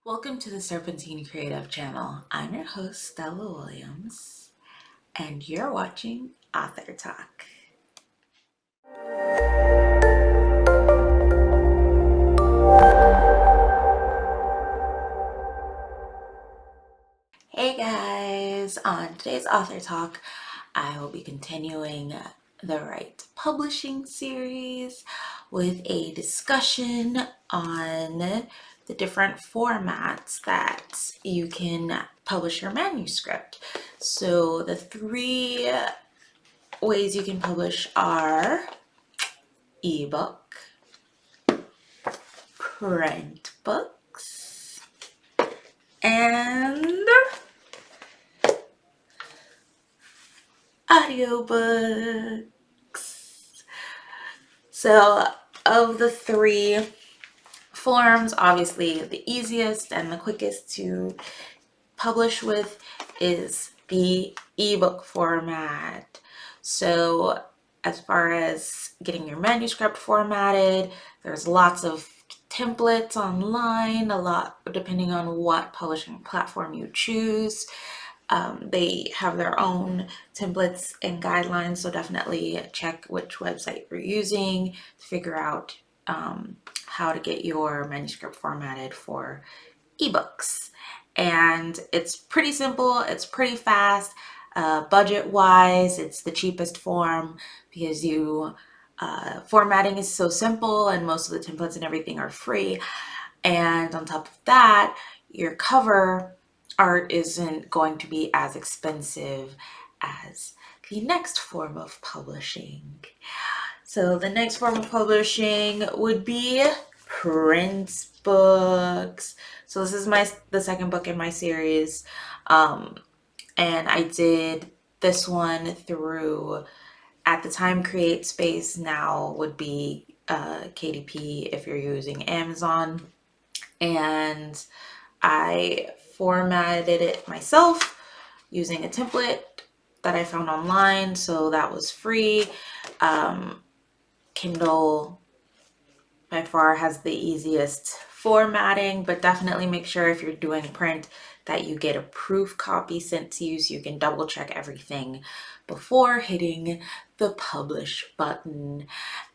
Welcome to the Serpentine Creative Channel. I'm your host, Stella Williams, and you're watching Author Talk. Hey guys, on today's Author Talk, I will be continuing the Right Publishing series with a discussion on the different formats that you can publish your manuscript. So the three ways you can publish are ebook, print books, and audiobooks. So of the three forms, obviously the easiest and the quickest to publish with is the ebook format. So as far as getting your manuscript formatted, there's lots of templates online, a lot depending on what publishing platform you choose. They have their own templates and guidelines, so definitely check which website you're using to figure out how to get your manuscript formatted for ebooks. And it's pretty simple, it's pretty fast. Budget wise, it's the cheapest form because formatting is so simple and most of the templates and everything are free. And on top of that, your cover art isn't going to be as expensive as the next form of publishing. So the next form of publishing would be print books. So this is the second book in my series, and I did this one through, at the time, CreateSpace, now would be KDP if you're using Amazon, and I formatted it myself using a template that I found online, so that was free. Kindle by far has the easiest formatting, but definitely make sure if you're doing print that you get a proof copy sent to you so you can double check everything before hitting the publish button.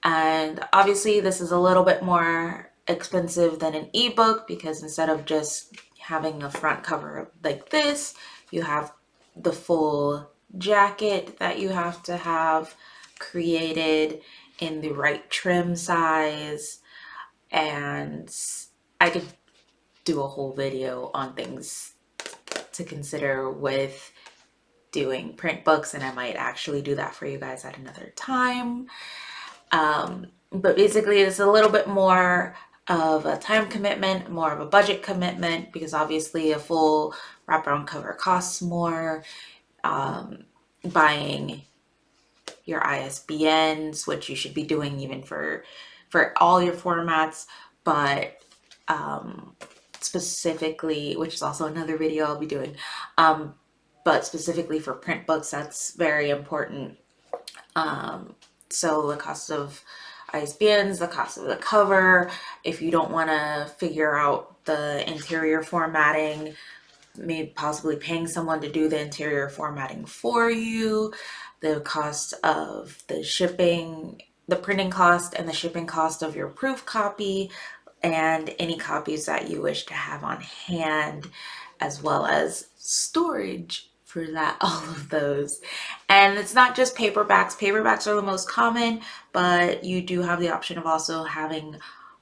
And obviously this is a little bit more expensive than an ebook because instead of just having a front cover like this, you have the full jacket that you have to have created in the right trim size. And I could do a whole video on things to consider with doing print books, and I might actually do that for you guys at another time. But basically it's a little bit more of a time commitment, more of a budget commitment, because obviously a full wraparound cover costs more. Buying your ISBNs, which you should be doing even for all your formats, but specifically, which is also another video I'll be doing, but specifically for print books, that's very important. So the cost of ISBNs, the cost of the cover, if you don't want to figure out the interior formatting, maybe possibly paying someone to do the interior formatting for you, the cost of the shipping, the printing cost and the shipping cost of your proof copy, and any copies that you wish to have on hand, as well as storage for that, all of those. And it's not just paperbacks. Paperbacks are the most common, but you do have the option of also having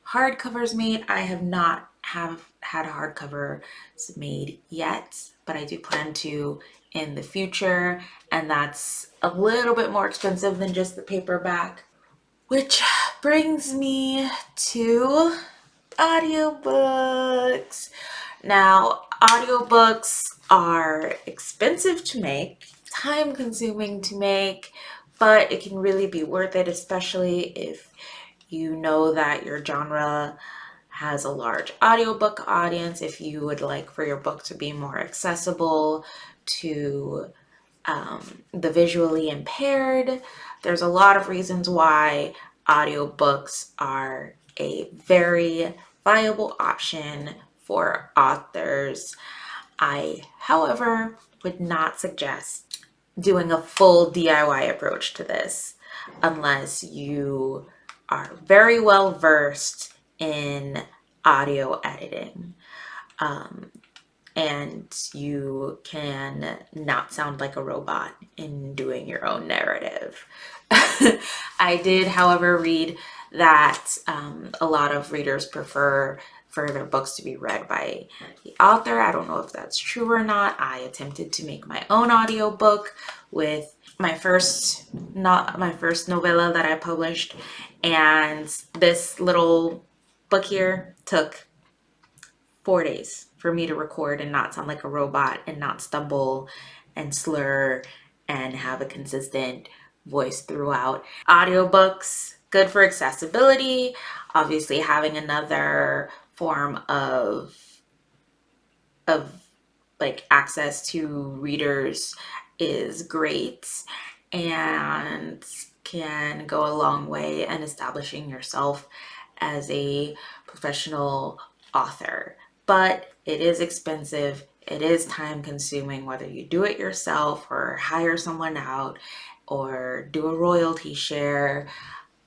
hardcovers made. I have not had hardcover made yet, but I do plan to in the future, and that's a little bit more expensive than just the paperback. Which brings me to audiobooks. Now, audiobooks are expensive to make, time consuming to make, but it can really be worth it, especially if you know that your genre has a large audiobook audience, if you would like for your book to be more accessible to the visually impaired. There's a lot of reasons why audiobooks are a very viable option for authors. I, however, would not suggest doing a full DIY approach to this unless you are very well versed in audio editing. And you can not sound like a robot in doing your own narrative. I did, however, read that a lot of readers prefer for their books to be read by the author. I don't know if that's true or not. I attempted to make my own audiobook with my first novella that I published, and this little book here took 4 days for me to record and not sound like a robot and not stumble and slur and have a consistent voice throughout. Audiobooks, good for accessibility. Obviously, having another form of like access to readers is great and can go a long way in establishing yourself as a professional author. But it is expensive. It is time consuming, whether you do it yourself or hire someone out or do a royalty share.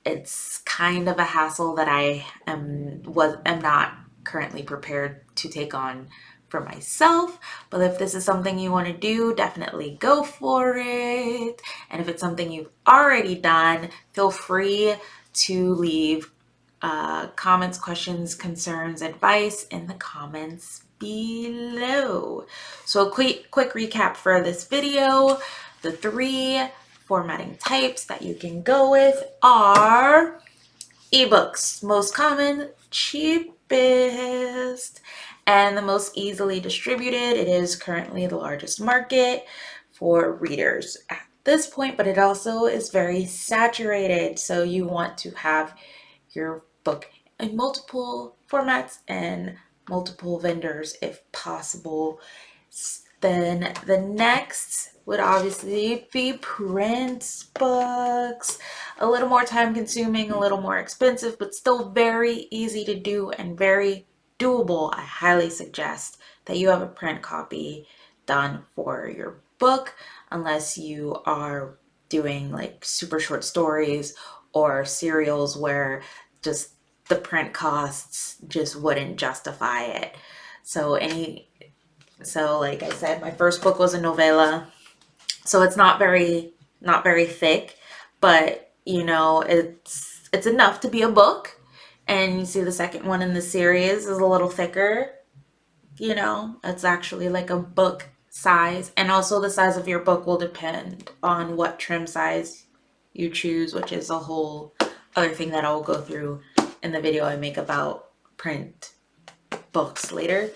It's kind of a hassle that I am not currently prepared to take on for myself. But if this is something you want to do, definitely go for it. And if it's something you've already done, feel free to leave comments, questions, concerns, advice in the comments below. So a quick recap for this video. The 3 formatting types that you can go with are ebooks, most common, cheapest, and the most easily distributed. It is currently the largest market for readers at this point, but it also is very saturated. So you want to have your book in multiple formats and multiple vendors if possible. Then the next would obviously be print books. A little more time consuming, a little more expensive, but still very easy to do and very doable. I highly suggest that you have a print copy done for your book, unless you are doing like super short stories or serials where just the print costs just wouldn't justify it. So like I said, my first book was a novella, so it's not very thick, but you know, it's enough to be a book. And you see the second one in the series is a little thicker. You know, it's actually like a book size, and also the size of your book will depend on what trim size you choose, which is a whole other thing that I will go through in the video I make about print books later.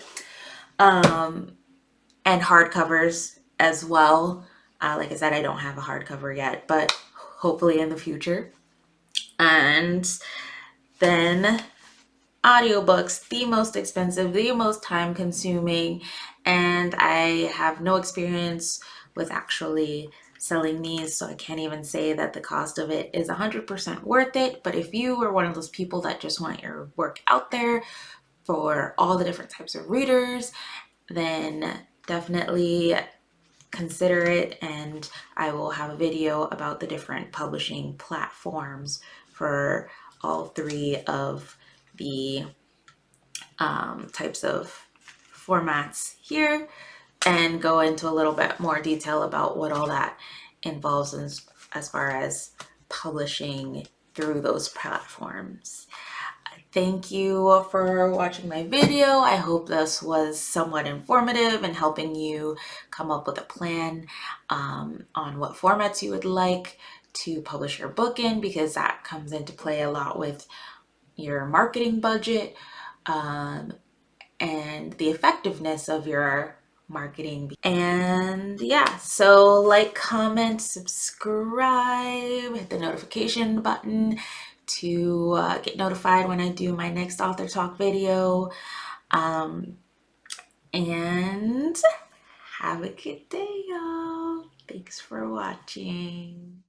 And hardcovers as well. Like I said, I don't have a hardcover yet, but hopefully in the future. And then audiobooks, the most expensive, the most time consuming, and I have no experience with actually selling these, so I can't even say that the cost of it is 100% worth it. But if you are one of those people that just want your work out there for all the different types of readers, then definitely consider it, and I will have a video about the different publishing platforms for all 3 of the types of formats here, and go into a little bit more detail about what all that involves as far as publishing through those platforms. Thank you for watching my video. I hope this was somewhat informative and helping you come up with a plan on what formats you would like to publish your book in, because that comes into play a lot with your marketing budget and the effectiveness of your marketing. And yeah, so like, comment, subscribe, hit the notification button to get notified when I do my next author talk video. And have a good day, y'all. Thanks for watching.